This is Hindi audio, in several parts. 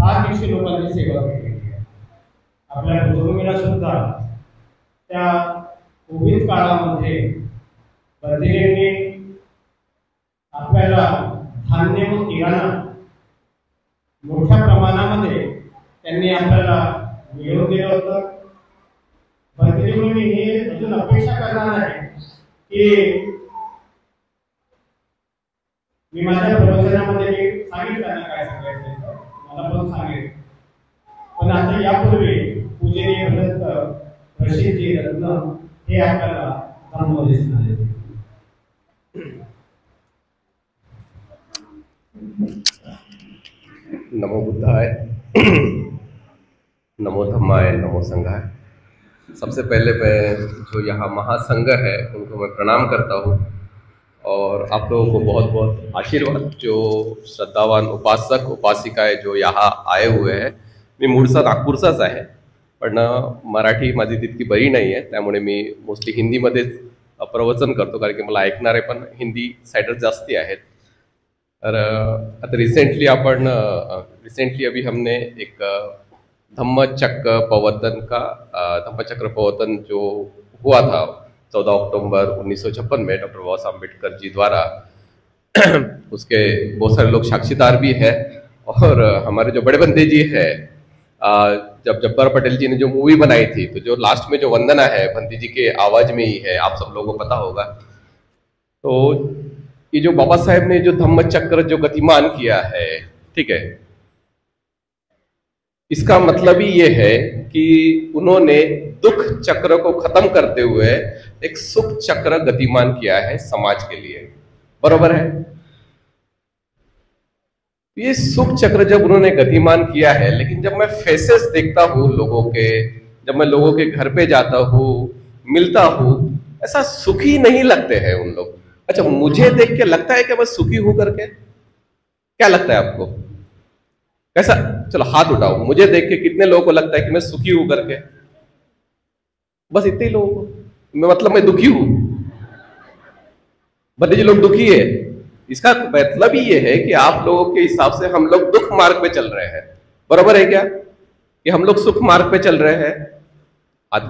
फार दीडशे लोकांची सेवा केली आहे. आपल्या बुद्धभूमीला सुद्धा त्या कोविड काळामध्ये बंदिरेंनी आपल्याला धान्य व किराणा मोठ्या प्रमाणामध्ये त्यांनी आपल्याला मिळवून दिलं होतं. बंदिरेंनी मी हे अजून अपेक्षा करणार आहे की मी माझ्या प्रवचनामध्ये मी सांगितलं ना काय सांगायचं मला पण सांगेल, पण आता यापूर्वी पूजनीय भरत रशीदजी रत्न हे आपल्याला धर्म दिसणार आहे. नमो बुद्धाय, नमो धम्माय, नमो संघाय। सबसे पहले मैं जो यहाँ महासंघ है उनको मैं प्रणाम करता हूँ और आप लोगों को बहुत बहुत आशीर्वाद। जो श्रद्धावान उपासक उपासिकाएं जो यहाँ आए हुए हैं, मी मूळचा नागपूरचाच आहे पण मराठी माझी तितकी बरी नाही आहे, त्यामुळे मी मोस्टली हिंदीमध्येच प्रवचन करतो कारण की मला ऐकणारे पण हिंदी साइडर जास्ती आहेत। और आता रिसेंटली अभी हमने एक धम्मचक्र प्रवर्तन जो हुआ था 14 अक्टूबर 1956 में डॉक्टर बाबा साहब अम्बेडकर जी द्वारा, उसके बहुत सारे लोग साक्षीदार भी है। और हमारे जो बड़े बंदे जी है, जब जब्बार पटेल जी ने जो मूवी बनाई थी तो जो लास्ट में जो वंदना है बंदी जी के आवाज में ही है, आप सब लोगों को पता होगा। तो ये जो बाबा साहेब ने जो धम्म चक्र जो गतिमान किया है, ठीक है, इसका मतलब ही ये है कि उन्होंने दुख चक्र को खत्म करते हुए एक सुख चक्र गतिमान किया है समाज के लिए, बरोबर है। ये सुख चक्र जब उन्होंने गतिमान किया है, लेकिन जब मैं फेसेस देखता हूँ लोगों के, जब मैं लोगों के घर पे जाता हूँ, मिलता हूँ, ऐसा सुखी नहीं लगते हैं उन लोग। अच्छा, मुझे देख के लगता है कि मैं सुखी हूं करके? क्या लगता है आपको? कैसा? चलो हाथ उठाओ, मुझे देख के कितने लोगों को लगता है कि मैं सुखी हूं करके? बस इतने ही लोगों को। मतलब मैं दुखी हूं? भले जी लोग दुखी है, इसका मतलब ही ये है कि आप लोगों के हिसाब से हम लोग दुख मार्ग पे चल रहे हैं, बराबर है क्या? कि हम लोग सुख मार्ग पे चल रहे हैं।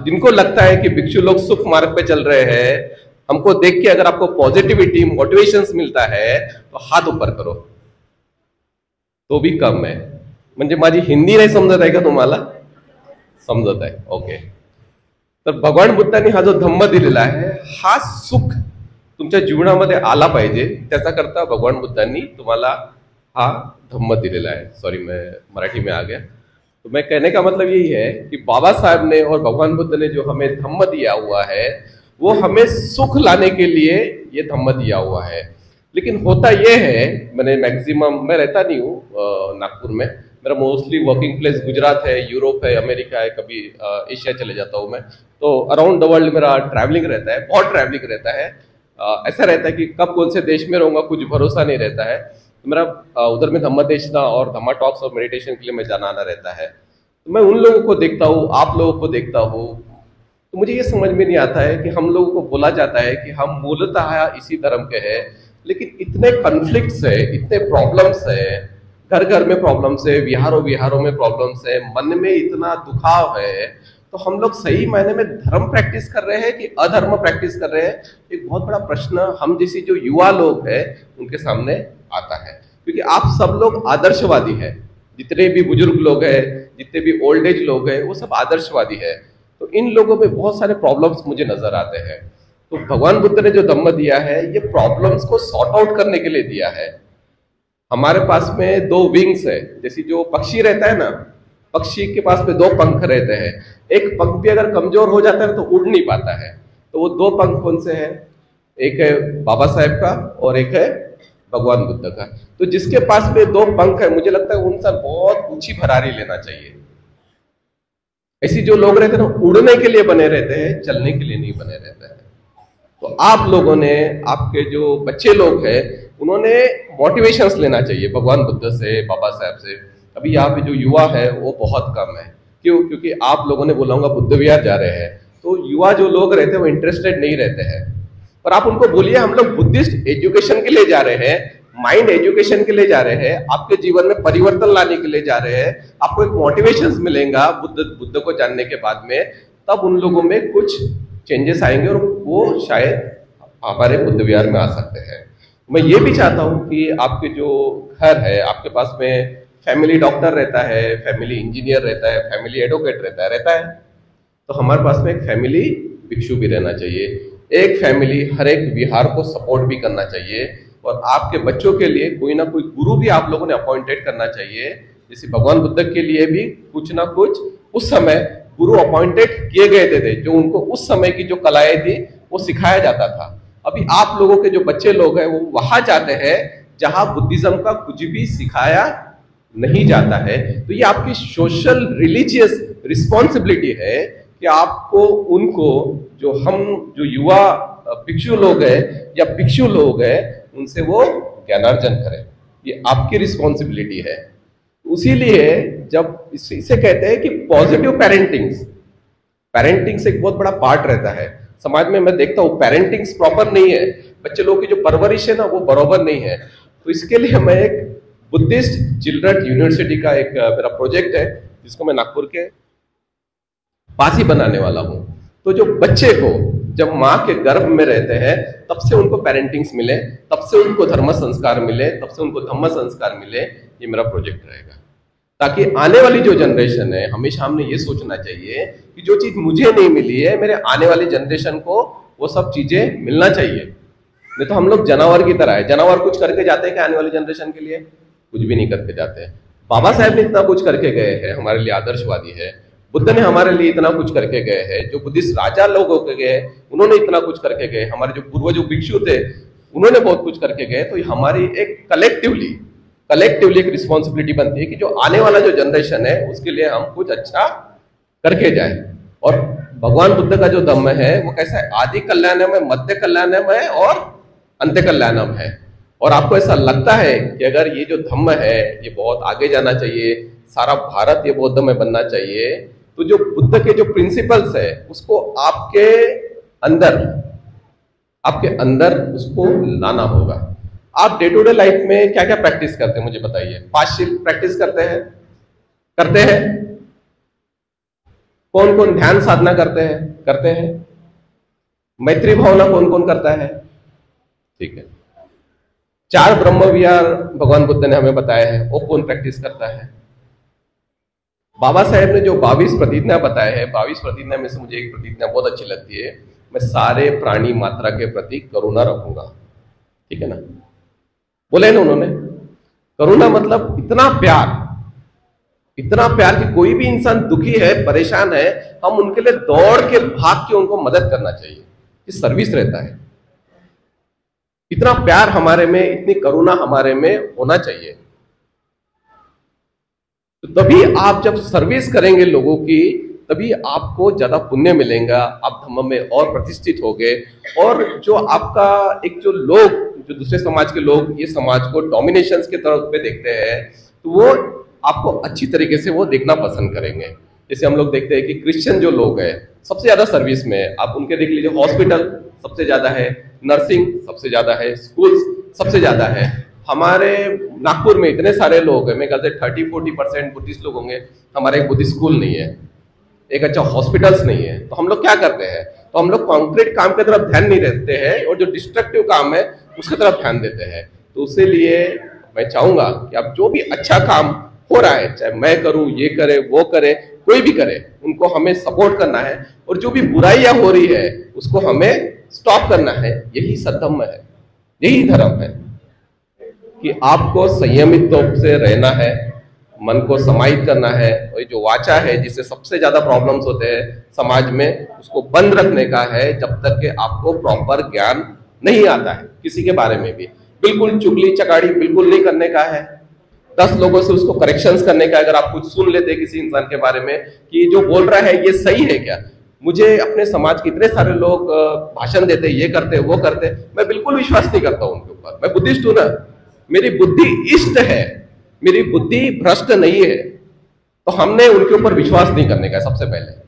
जिनको लगता है कि भिक्षु लोग सुख मार्ग पे चल रहे हैं, हमको देख के अगर आपको पॉजिटिविटी मोटिवेशंस मिलता है तो हाथ ऊपर करो, तो भी कम है। म्हणजे माझी हिंदी नाही समजत आहे का तुम्हाला? समजत आहे, ओके। तर भगवान बुद्धांनी हा जो धम्म दिलेला आहे, हा सुख तुमच्या जीवनामध्ये आला पाहिजे, त्याचा करता भगवान बुद्धांनी तुम्हाला हा धम्म दिलेला है। सॉरी, मैं मराठी में आ गया। तो मैं कहने का मतलब यही है कि बाबा साहब ने और भगवान बुद्ध ने जो हमें धम्म दिया हुआ है, वो हमें सुख लाने के लिए ये धम्म दिया हुआ है। लेकिन होता ये है, मैंने मैक्सिमम, मैं रहता नहीं हूँ नागपुर में, मेरा मोस्टली वर्किंग प्लेस गुजरात है, यूरोप है, अमेरिका है, कभी एशिया चले जाता हूँ मैं। तो अराउंड द वर्ल्ड मेरा ट्रैवलिंग रहता है, बहुत ट्रैवलिंग रहता है। ऐसा रहता है कि कब कौन से देश में रहूँगा कुछ भरोसा नहीं रहता है। तो मेरा उधर में धम्म देशना और धम्मा टॉक्स और मेडिटेशन के लिए मैं जाना आना रहता है। तो मैं उन लोगों को देखता हूँ, आप लोगों को देखता हूँ, तो मुझे ये समझ में नहीं आता है कि हम लोगों को बोला जाता है कि हम मूलतः इसी धर्म के हैं, लेकिन इतने कॉन्फ्लिक्ट्स है, इतने प्रॉब्लम्स है, घर घर में प्रॉब्लम्स है, विहारों विहारों में प्रॉब्लम्स है, मन में इतना दुखाव है, तो हम लोग सही मायने में धर्म प्रैक्टिस कर रहे हैं कि अधर्म प्रैक्टिस कर रहे हैं? एक बहुत बड़ा प्रश्न हम जैसी जो युवा लोग हैं उनके सामने आता है। क्योंकि आप सब लोग आदर्शवादी हैं, जितने भी बुजुर्ग लोग हैं, जितने भी ओल्ड एज लोग हैं, वो सब आदर्शवादी है। तो इन लोगों में बहुत सारे प्रॉब्लम्स मुझे नजर आते हैं। तो भगवान बुद्ध ने जो धम्म दिया है, ये प्रॉब्लम्स को सॉर्ट आउट करने के लिए दिया है। हमारे पास में दो विंग्स है, जैसे जो पक्षी रहता है ना, पक्षी के पास में दो पंख रहते हैं। एक पंख भी अगर कमजोर हो जाता है तो उड़ नहीं पाता है। तो वो दो पंख कौन से हैं? एक है बाबा साहेब का और एक है भगवान बुद्ध का। तो जिसके पास में दो पंख है, मुझे लगता है उनसे बहुत ऊंची भरारी लेना चाहिए। ऐसी जो लोग रहते हैं ना, उड़ने के लिए बने रहते हैं, चलने के लिए नहीं बने रहते हैं। तो आप लोगों ने, आपके जो बच्चे लोग हैं, उन्होंने मोटिवेशंस लेना चाहिए भगवान बुद्ध से, बाबा साहब से। अभी यहाँ पे जो युवा है वो बहुत कम है। क्यों? क्योंकि आप लोगों ने बोला होगा बुद्ध विहार जा रहे हैं, तो युवा जो लोग रहते हैं वो इंटरेस्टेड नहीं रहते हैं। और आप उनको बोलिए हम लोग बुद्धिस्ट एजुकेशन के लिए जा रहे हैं, माइंड एजुकेशन के लिए जा रहे हैं, आपके जीवन में परिवर्तन लाने के लिए जा रहे हैं, आपको एक मोटिवेशन मिलेगा बुद्ध को जानने के बाद में, तब उन लोगों में कुछ चेंजेस आएंगे और वो शायद हमारे बुद्ध विहार में आ सकते हैं। मैं ये भी चाहता हूँ कि आपके जो घर है, आपके पास में फैमिली डॉक्टर रहता है, फैमिली इंजीनियर रहता है, फैमिली एडवोकेट रहता है, तो हमारे पास में एक फैमिली भिक्षु भी रहना चाहिए। एक फैमिली हर एक विहार को सपोर्ट भी करना चाहिए, और आपके बच्चों के लिए कोई ना कोई गुरु भी आप लोगों ने अपॉइंटेड करना चाहिए। जैसे भगवान बुद्ध के लिए भी कुछ ना कुछ उस समय गुरु अपॉइंटेड किए गए थे, जो उनको उस समय की जो कलाएं थी वो सिखाया जाता था। अभी आप लोगों के जो बच्चे लोग हैं वो वहां जाते हैं जहां बुद्धिज्म का कुछ भी सिखाया नहीं जाता है। तो ये आपकी सोशल रिलीजियस रिस्पॉन्सिबिलिटी है कि आपको उनको जो युवा भिक्षु लोग हैं या भिक्षु लोग हैं उनसे वो ज्ञानार्जन करें, ये आपकी रिस्पॉन्सिबिलिटी है। उसीलिए जब इसे कहते हैं कि पॉजिटिव पेरेंटिंग्स एक बहुत बड़ा पार्ट रहता है समाज में। मैं देखता हूँ पेरेंटिंग्स प्रॉपर नहीं है, बच्चे लोगों की जो परवरिश है ना वो बराबर नहीं है। तो इसके लिए मैं एक बुद्धिस्ट चिल्ड्रन यूनिवर्सिटी का एक मेरा प्रोजेक्ट है जिसको मैं नागपुर के पास ही बनाने वाला हूँ। तो जो बच्चे को जब माँ के गर्भ में रहते हैं तब से उनको पेरेंटिंग्स मिले, तब से उनको धर्म संस्कार मिले, तब से उनको धम्म संस्कार मिले, ये मेरा प्रोजेक्ट रहेगा। ताकि आने वाली जो जनरेशन है, हमेशा हमने ये सोचना चाहिए कि जो चीज मुझे नहीं मिली है मेरे आने वाली जनरेशन को वो सब चीजें मिलना चाहिए। नहीं तो हम लोग जानवर की तरह है, जानवर कुछ करके जाते हैं कि आने वाली जनरेशन के लिए कुछ भी नहीं करके जाते हैं। बाबा साहब ने इतना कुछ करके गए हैं, हमारे लिए आदर्शवादी है। बुद्ध ने हमारे लिए इतना कुछ करके गए हैं, जो बुद्धिस्ट राजा लोग होके गए उन्होंने इतना कुछ करके गए, हमारे जो पूर्वज भिक्षु थे उन्होंने बहुत कुछ करके गए। तो हमारी एक कलेक्टिवली एक रिस्पॉन्सिबिलिटी बनती है कि जो आने वाला जो जनरेशन है उसके लिए हम कुछ अच्छा करके जाए। और भगवान बुद्ध का जो धम्म है वो कैसा है, आदि कल्याणम है, मध्य कल्याणम है और अंत्य कल्याणम है। और आपको ऐसा लगता है कि अगर ये जो धम्म है ये बहुत आगे जाना चाहिए, सारा भारत ये बौद्ध में बनना चाहिए, तो जो बुद्ध के जो प्रिंसिपल्स है उसको आपके अंदर उसको लाना होगा। आप डे टू डे लाइफ में क्या क्या प्रैक्टिस करते हैं मुझे बताइए। पांचशील प्रैक्टिस करते हैं? कौन कौन ध्यान साधना करते हैं? मैत्री भावना कौन कौन करता है? ठीक है। 4 ब्रह्म विहार भगवान बुद्ध ने हमें बताया है, वो कौन प्रैक्टिस करता है? बाबा साहेब ने जो 22 प्रतिज्ञा बताए हैं, 22 प्रतिज्ञा में से मुझे एक प्रतिज्ञा बहुत अच्छी लगती है, मैं सारे प्राणी मात्रा के प्रति करुणा रखूंगा। ठीक है ना, बोले ना उन्होंने, करुणा मतलब इतना प्यार कि कोई भी इंसान दुखी है, परेशान है, हम उनके लिए दौड़ के भाग के उनको मदद करना चाहिए। ये सर्विस रहता है। इतना प्यार हमारे में, इतनी करुणा हमारे में होना चाहिए। तो तभी आप जब सर्विस करेंगे लोगों की, तभी आपको ज्यादा पुण्य मिलेगा, आप धम्म में और प्रतिष्ठित होगे। और जो आपका एक जो दूसरे समाज के लोग ये समाज को डोमिनेशंस के तरफ पे देखते हैं, तो वो आपको अच्छी तरीके से वो देखना पसंद करेंगे। जैसे हम लोग देखते हैं कि क्रिश्चियन जो लोग हैं सबसे ज्यादा सर्विस में, आप उनके देख लीजिए, हॉस्पिटल सबसे ज्यादा है, नर्सिंग सबसे ज्यादा है, स्कूल्स सबसे ज्यादा है। हमारे नागपुर में इतने सारे लोग हैं, मैं कहते 30-40% बुद्धिस्ट लोग होंगे, हमारा एक बुद्धिस्ट स्कूल नहीं है, एक अच्छा हॉस्पिटल्स नहीं है। तो हम लोग क्या करते हैं, तो हम लोग कॉन्क्रीट काम की तरफ ध्यान नहीं देते हैं और जो डिस्ट्रक्टिव काम है उसकी तरफ ध्यान देते हैं। तो उसके लिए मैं चाहूंगा कि आप जो भी अच्छा काम हो रहा है, चाहे मैं करूं, ये करे, वो करे, कोई भी करे, उनको हमें सपोर्ट करना है। और जो भी बुराइयां हो रही है उसको हमें स्टॉप करना है। यही सद्धम्म है, यही धर्म है कि आपको संयमित रूप से रहना है, मन को समाहित करना है। और जो वाचा है जिससे सबसे ज्यादा प्रॉब्लम्स होते हैं समाज में, उसको बंद रखने का है जब तक कि आपको प्रॉपर ज्ञान नहीं आता है किसी के बारे में भी। बिल्कुल चुगली चगाड़ी बिल्कुल नहीं करने का है। 10 लोगों से उसको करेक्शंस करने का। अगर आप कुछ सुन लेते किसी इंसान के बारे में कि जो बोल रहा है ये सही है क्या, मुझे अपने समाज के इतने सारे लोग भाषण देते, ये करते, वो करते, मैं बिल्कुल विश्वास नहीं करता उनके ऊपर। मैं बुद्धिस्ट हूं ना, मेरी बुद्धि इष्ट है, मेरी बुद्धि भ्रष्ट नहीं है। तो हमने उनके ऊपर विश्वास नहीं करने का। सबसे पहले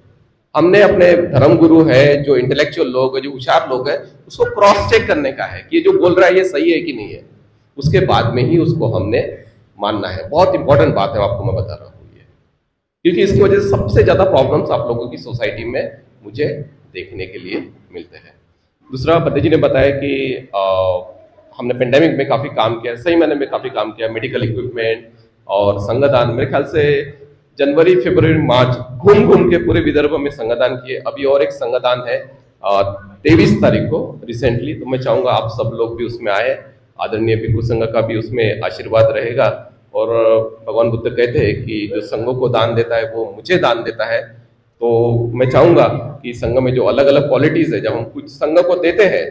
हमने अपने धर्म गुरु है, जो इंटेलेक्चुअल लोग है, जो होशियार लोग हैं, उसको क्रॉस चेक करने का है कि ये जो बोल रहा है ये सही है कि नहीं है। उसके बाद में ही उसको हमने मानना है। बहुत इंपॉर्टेंट बात है, आपको मैं बता रहा हूँ ये, क्योंकि इसकी वजह से सबसे ज़्यादा प्रॉब्लम्स आप लोगों की सोसाइटी में मुझे देखने के लिए मिलते हैं। दूसरा, पंडित जी ने बताया कि हमने पेंडेमिक में काफ़ी काम किया, सही मैंने में काफ़ी काम किया, मेडिकल इक्विपमेंट और संगदान। मेरे ख्याल से जनवरी, फरवरी, मार्च घूम घूम के पूरे विदर्भ में संगदान किए। अभी और एक संगदान है 23 तारीख को रिसेंटली, तो मैं चाहूँगा आप सब लोग भी उसमें आए। आदरणीय भिक्खु संघ का भी उसमें आशीर्वाद रहेगा। और भगवान बुद्ध कहते हैं कि जो संघों को दान देता है वो मुझे दान देता है। तो मैं चाहूँगा कि संघ में जो अलग अलग क्वालिटीज़ है, जब हम कुछ संघ को देते हैं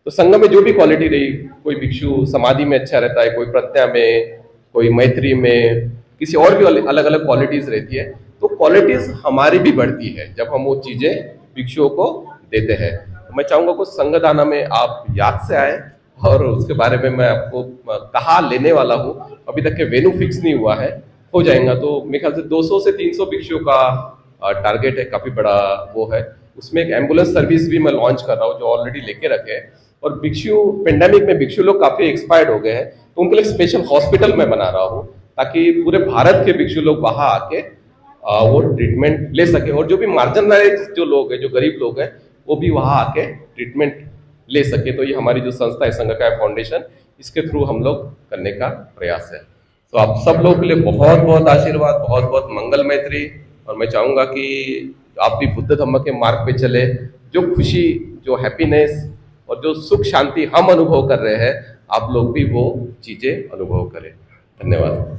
तो संघ में जो भी क्वालिटी रही, कोई भिक्षु समाधि में अच्छा रहता है, कोई प्रज्ञा में, कोई मैत्री में, किसी और भी अलग अलग क्वालिटीज़ रहती है, तो क्वालिटीज़ हमारी भी बढ़ती है जब हम वो चीज़ें भिक्षुओं को देते हैं। तो मैं चाहूँगा कुछ संघदाना में आप याद से आए, और उसके बारे में मैं आपको कहा लेने वाला हूँ। अभी तक के वेन्यू फिक्स नहीं हुआ है, हो जाएगा। तो मेरे ख्याल से 200 से 300 भिक्षुओं का टारगेट है, काफ़ी बड़ा वो है। उसमें एक एम्बुलेंस सर्विस भी मैं लॉन्च कर रहा हूँ जो ऑलरेडी लेके रखे हैं। और भिक्षु पेंडेमिक में भिक्षु लोग काफ़ी एक्सपायर्ड हो गए हैं, तो उनके लिए स्पेशल हॉस्पिटल मैं बना रहा हूँ ताकि पूरे भारत के भिक्षु लोग वहाँ आके वो ट्रीटमेंट ले सके। और जो भी मार्जिनलाइज जो लोग हैं, जो गरीब लोग हैं, वो भी वहाँ आके ट्रीटमेंट ले सके। तो ये हमारी जो संस्था है संघकाय फाउंडेशन, इसके थ्रू हम लोग करने का प्रयास है। तो आप सब लोगों के लिए बहुत बहुत आशीर्वाद, बहुत बहुत मंगल मैत्री। और मैं चाहूँगा कि आप भी बुद्ध धम्म के मार्ग पे चले। जो खुशी, जो हैप्पीनेस और जो सुख शांति हम अनुभव कर रहे हैं, आप लोग भी वो चीज़ें अनुभव करें। धन्यवाद।